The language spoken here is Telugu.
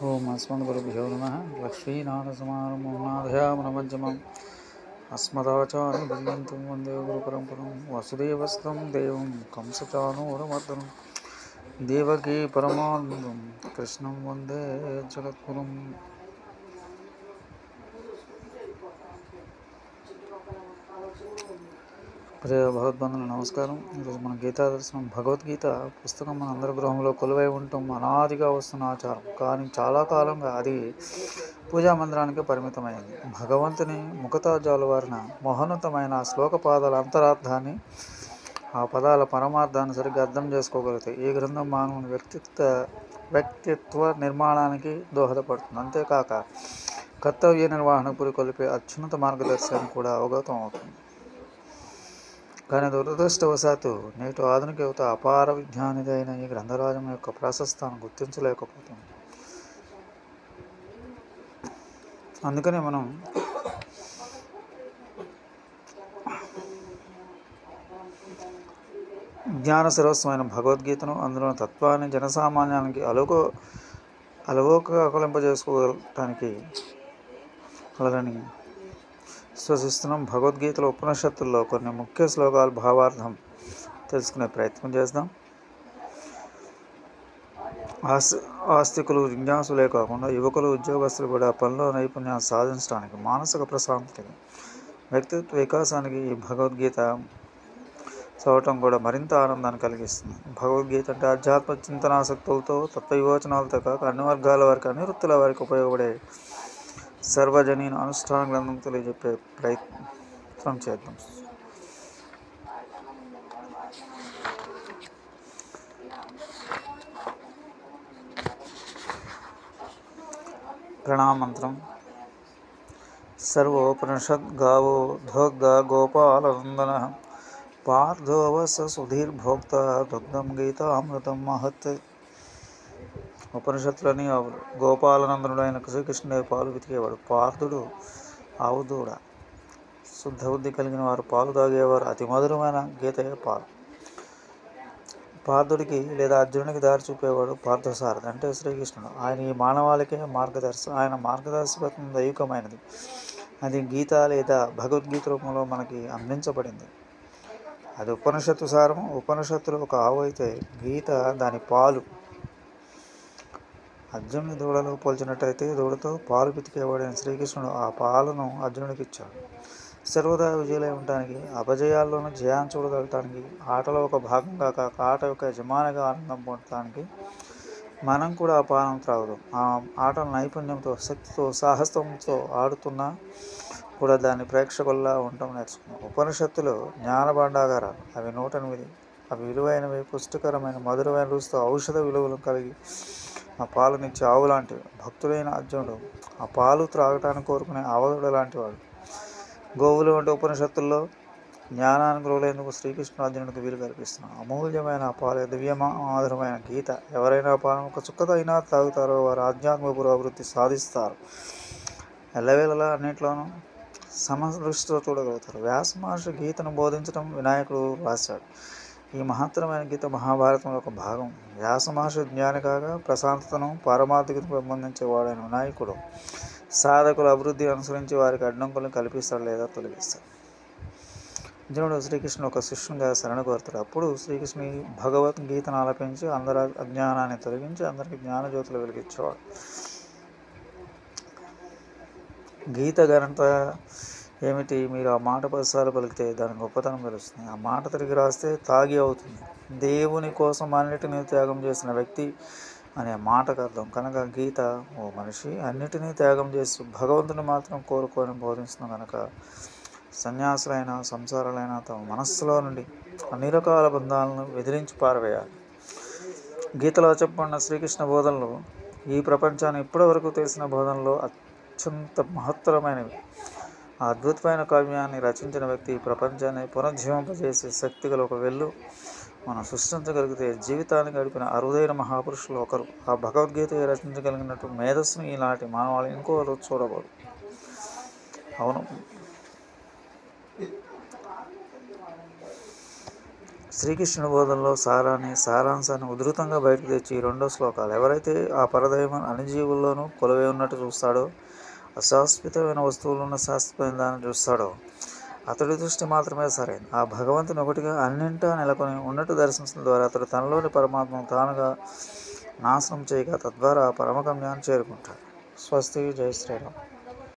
ఓం అస్మద్గురుభ్యో నమః. లక్ష్మీనాథసమారంభం అస్మదాచార్యపర్యంతం వందే గురుపరంపరం. వసుదేవస్తం దేవం కంసచానూరమర్దనం దేవకీ పరమానందం కృష్ణం వందే జగద్గురుం. ప్రియ భగవద్బంధువులు నమస్కారం. ఈరోజు మన గీతా దర్శనం భగవద్గీత పుస్తకం మన అందరి గృహంలో కొలువై ఉండటం అనాదిగా వస్తున్న ఆచారం. కానీ చాలా కాలంగా అది పూజా మందిరానికి పరిమితమైంది. భగవంతుని ముఖతాజాలు వారిన మహోన్నతమైన శ్లోక పాదాల అంతరార్థాన్ని, ఆ పదాల పరమార్థాన్ని సరిగ్గా అర్థం చేసుకోగలిగితే ఈ గ్రంథం మానవుని వ్యక్తిత్వ నిర్మాణానికి దోహదపడుతుంది. అంతేకాక కర్తవ్య నిర్వహణ పురికొల్పే అత్యున్నత మార్గదర్శనం కూడా అవగతం అవుతుంది. కానీ దురదృష్టవశాత్తు నేటి ఆధునిక యువత అపార విజ్ఞానిది అయిన ఈ గ్రంథరాజం యొక్క ప్రాశస్తాన్ని గుర్తించలేకపోతుంది. అందుకని మనం జ్ఞాన సర్వస్వమైన భగవద్గీతను, అందులో తత్వాన్ని జనసామాన్యానికి అలవోకలింపజేసుకోవటానికి కలదని విశ్వసిస్తున్నాం. భగవద్గీతలో ఉపనిషత్తుల్లో కొన్ని ముఖ్య శ్లోకాల భావార్థం తెలుసుకునే ప్రయత్నం చేద్దాం. ఆస్తికులు, జిజ్ఞాసులే కాకుండా యువకులు, ఉద్యోగస్తులు కూడా పనిలో నైపుణ్యాన్ని సాధించడానికి, మానసిక ప్రశాంతతకి, వ్యక్తిత్వ వికాసానికి ఈ భగవద్గీత చదవటం కూడా మరింత ఆనందాన్ని కలిగిస్తుంది. భగవద్గీత అంటే ఆధ్యాత్మ చింతనాసక్తులతో, తత్వ వివచనాలతో కాక అన్ని వర్గాల వారికి, అన్ని వృత్తుల వారికి ఉపయోగపడే సర్వజనీన అనుష్ఠాన గ్రంథం తెలియజెప్పే ప్రయత్నం చేద్దాం. ప్రణామంత్రం. సర్వోపనిషద్ గావో ధోగ్ధ గోపాలనందన పార్థోవస సుధీర్భోక్త దుగ్ధం గీతామృతం మహత్. ఉపనిషత్తులని ఆవులు, గోపాలనందనుడైన శ్రీకృష్ణుడే పాలు వెతికేవాడు. పార్థుడు ఆవుదూడ. శుద్ధ బుద్ధి కలిగిన వారు పాలు తాగేవారు. అతి మధురమైన గీతయే పాలు. పార్థుడికి లేదా అర్జునుడికి దారి చూపేవాడు పార్థసారథి అంటే శ్రీకృష్ణుడు. ఆయన ఈ మానవాళికే ఆయన మార్గదర్శకత్వం దైవికమైనది. అది గీత లేదా భగవద్గీత రూపంలో మనకి అందించబడింది. అది ఉపనిషత్తు సారము. ఉపనిషత్తులు ఒక ఆవు అయితే గీత దాని పాలు. అర్జునుడి దూడలో పోల్చినట్టయితే దూడతో పాలు పితికేవాడైన శ్రీకృష్ణుడు ఆ పాలను అర్జునుడికి ఇచ్చాడు. సర్వదా విజయులై ఉండటానికి, అపజయాల్లోనూ జయాన్ని చూడగలటానికి, ఆటలో ఒక భాగంగా కాక ఆట యొక్క యజమానిగా ఆనందం పొందటానికి మనం కూడా ఆ పాలను త్రాగుదాం. ఆ ఆటల నైపుణ్యంతో, శక్తితో, సాహసంతో ఆడుతున్నా కూడా దాన్ని ప్రేక్షకుల్లా ఉండటం నేర్చుకున్నాం. ఉపనిషత్తులు జ్ఞాన భాండాగారాలు. అవి 108. అవి విలువైనవి, పుష్టికరమైన, మధురమైన రుచితో ఔషధ విలువలు కలిగి ఆ పాలనిచ్చే ఆవు లాంటివి. భక్తుడైన అర్జునుడు ఆ పాలు త్రాగటానికి కోరుకునే ఆవదుడు లాంటివాడు. గోవులు వంటి ఉపనిషత్తుల్లో జ్ఞానానికి గురువులేందుకు శ్రీకృష్ణుడు అర్జునుడికి వీలు కల్పిస్తున్నాడు. అమూల్యమైన ఆ పాలే దివ్యమాధురమైన గీత. ఎవరైనా పాలను ఒక చుక్కతో అయినా తాగుతారో వారు ఆధ్యాత్మిక పురోభివృద్ధి సాధిస్తారు. ఎల్లవేళలా అన్నింటిలోనూ సమదృష్టితో చూడగలుగుతారు. వ్యాస మహర్షి గీతను బోధించడం వినాయకుడు రాశాడు. ఈ మహత్తరమైన గీత మహాభారతంలో ఒక భాగం. వ్యాస మహర్షి జ్ఞాని కాగా ప్రశాంతతను, పారమార్థికతను పెంపొందించేవాడైన వినాయకుడు సాధకుల అభివృద్ధి అనుసరించి వారికి అడ్డంకులను కల్పిస్తాడు లేదా తొలగిస్తాడు. అర్జునుడు శ్రీకృష్ణుడు ఒక శిష్యునిగా శరణ కోరుతాడు. అప్పుడు శ్రీకృష్ణుని భగవద్గీతను ఆలపించి అందరి అజ్ఞానాన్ని తొలగించి అందరికీ జ్ఞానజ్యోతులు వెలిగించేవాడు. గీత ఘనత ఏమిటి? మీరు ఆ మాట 10 సార్లు పలికితే దాని గొప్పతనం తెలుస్తుంది. ఆ మాట తిరిగి రాస్తే తాగి అవుతుంది. దేవుని కోసం అన్నిటినీ త్యాగం చేసిన వ్యక్తి అనే మాటకు అర్థం. కనుక గీత ఓ మనిషి అన్నిటినీ త్యాగం చేసి భగవంతుని మాత్రం కోరుకొని బోధిస్తుంది. కనుక సన్యాసులైన, సంసారాలైన తమ మనస్సులో నుండి అన్ని రకాల బంధాలను వెదిరించి పారవేయాలి. గీతలో చెప్పబడిన శ్రీకృష్ణ బోధనలు ఈ ప్రపంచాన్ని ఇప్పటివరకు తెలిసిన బోధనలో అత్యంత మహత్తరమైనవి. ఆ అద్భుతమైన కావ్యాన్ని రచించిన వ్యక్తి ఈ ప్రపంచాన్ని పునర్జీవింపజేసే శక్తి గల ఒక వెళ్ళు మనం సృష్టించగలిగితే జీవితాన్ని గడిపిన అరుదైన మహాపురుషులు ఒకరు. ఆ భగవద్గీత రచించగలిగినట్టు మేధస్సును ఈనాటి మానవాళి ఇంకోరు చూడబోదు. అవును, శ్రీకృష్ణుని బోధనలో సారాంశాన్ని ఉధృతంగా బయటకు తెచ్చి ఈ 2 శ్లోకాలు. ఎవరైతే ఆ పరదైవం అన్ని జీవుల్లోనూ కొలువై ఉన్నట్టు చూస్తాడో, అశాశ్వతమైన వస్తువులున్న శాశ్వతమైన దాన్ని చూస్తాడో, అతడి దృష్టి మాత్రమే సరైనది. ఆ భగవంతుని ఒకటిగా అన్నింటా నెలకొని ఉన్నట్టు దర్శించడం ద్వారా అతడు తనలోని పరమాత్మను తానుగా నాశనం చేయగా తద్వారా పరమగమ్యాన్ని చేరుకుంటాడు. స్వస్తి. జై శ్రీరామ్.